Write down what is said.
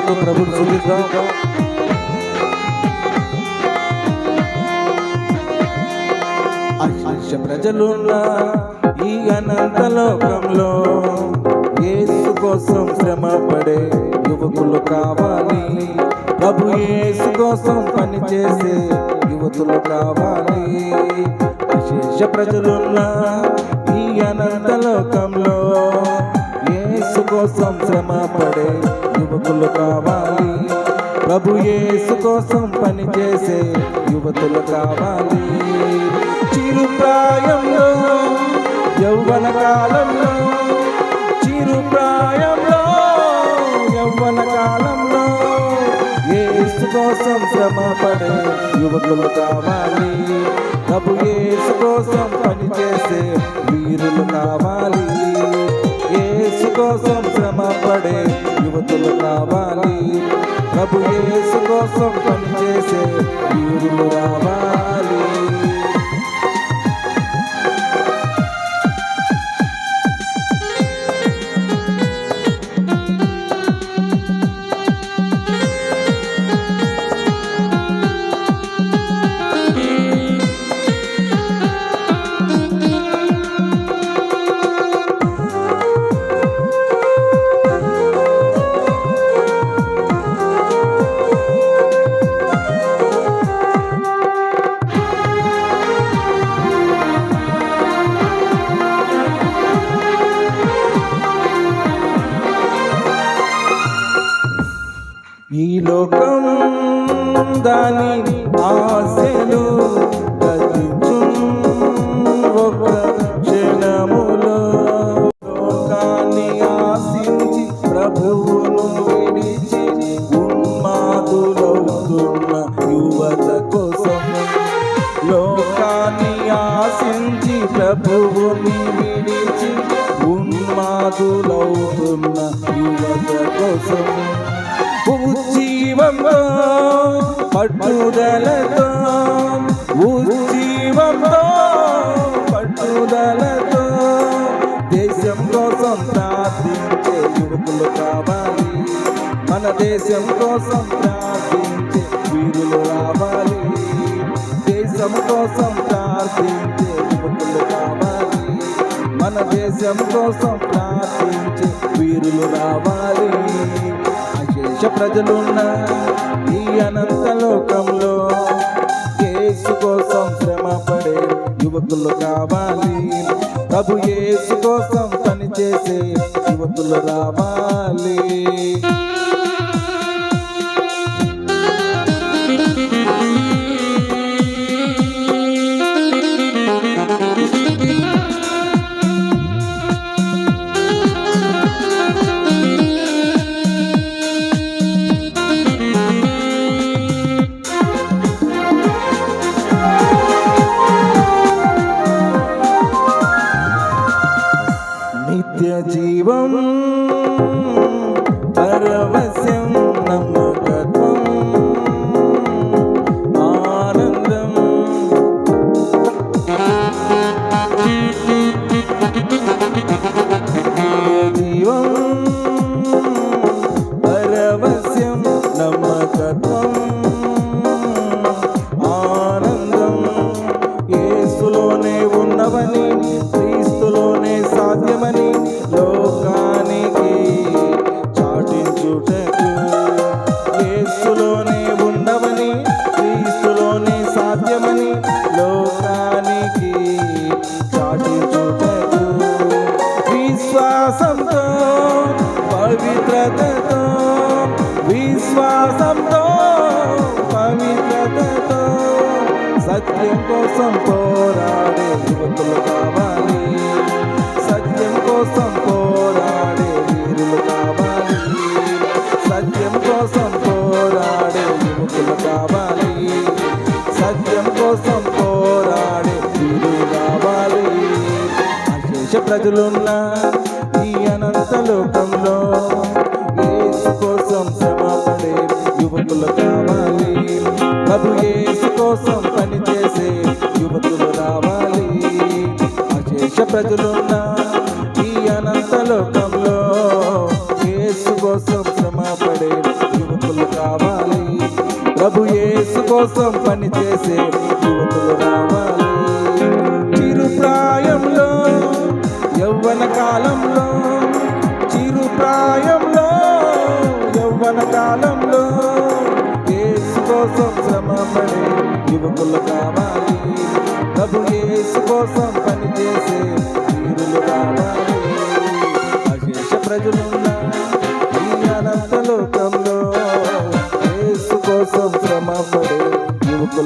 పాడుతూ ప్రభుని స్తుతిద్దాం. అశేష ప్రజలున్న ఈ అనంత లోకంలో యేసు కోసం శ్రమ పడే యువకులు కావాలి. ప్రభు యేసు కోసం పనిచేసే యువతులు కావాలి. అశేష ప్రజలున్న ఈ అనంత లోకంలో యేసు కోసం శ్రమ పడే యువకులు కావాలి. ప్రభు యేసు కోసం పనిచేసే యువతులు కావాలి. చిరుప్రాయంలో యవ్వన కాలంలో, చిరుప్రాయంలో యవ్వన కాలంలో యేసు కోసం శ్రమ పడే యువకులు కావాలి. ప్రభు యేసు కోసం పనిచేసే వీరులు కావాలి. యేసు కోసం శ్రమ పడే యువతులు కావాలి. ప్రభు యేసు కోసం పనిచేసే వీరులు రావాలి. ఈ లోకం దాని ఆశలు గతించు ఒక క్షణములో, లోకాన్ని ఆశించి ప్రభువును విడిచి ఉన్మాదులవుతున్న యువత కోసం, లోకాన్ని ఆశించి ప్రభువుని విడిచి ఉన్మాదులవుతున్న యువత కోసం ఉజ్జీవంతో పట్టుదలతో, ఉజ్జీవంతో పట్టుదలతో దేశం కోసం ప్రార్థించే యువకులు కావాలి. మన దేశం కోసం ప్రార్థించే వీరులు రావాలి. దేశం కోసం ప్రార్థించే యువకులు కావాలి. మన దేశం కోసం ప్రార్థించే వీరులు రావాలి. అశేష ప్రజలున్న ఈ అనంత లోకంలో యేసు కోసం శ్రమ పడే యువకులు కావాలి. ప్రభు యేసు కోసం పనిచేసే యువకులు రావాలి. నిత్య జీవం పరవశ్యం నమ్మకత్వం ఆనందం, జీవం పరవశ్యం నమ్మకత్వం ఆనందం యేసులోనే ఉన్నవని, క్రీస్తులోనే సాధ్యమని లోకానికి చాటించుటకు, యేసులోనే ఉన్నవని, క్రీస్తులోనే సాధ్యమని లోకానికి చాటించుటకు, విశ్వాసంతో పవిత్రతతో, విశ్వాసంతో పవిత్రతతో సత్యం కోసం పోరాడే యువకులు కావాలి. సత్యం కోసం పోరాడే వీరులు కావాలి. సత్యం కోసం పోరాడే యువకులు కావాలి. సత్యం కోసం పోరాడే వీరులు కావాలి. అశేష ప్రజలున్న ఈ అనంత లోకంలో యేసు కోసం శ్రమ పడే యువకులు కావాలి. ప్రభు యేసు కోసం పనిచేసే యువతులు రావాలి. అశేష ప్రజలున్న ఈ అనంత లోకంలో యేసు కోసం శ్రమ పడే కావాలి. ప్రభు యేసు కోసం పనిచేసే యువకులు రావాలి. చిరు ప్రాయంలో యవ్వన కాలంలో, చిరు ప్రాయంలో యవ్వన కాలంలో యేసు కోసం శ్రమపడే యువకులు కావాలి. ప్రభు యేసు కోసం పనిచేసే వీరులు కావాలి. అశేష ప్రజలున్న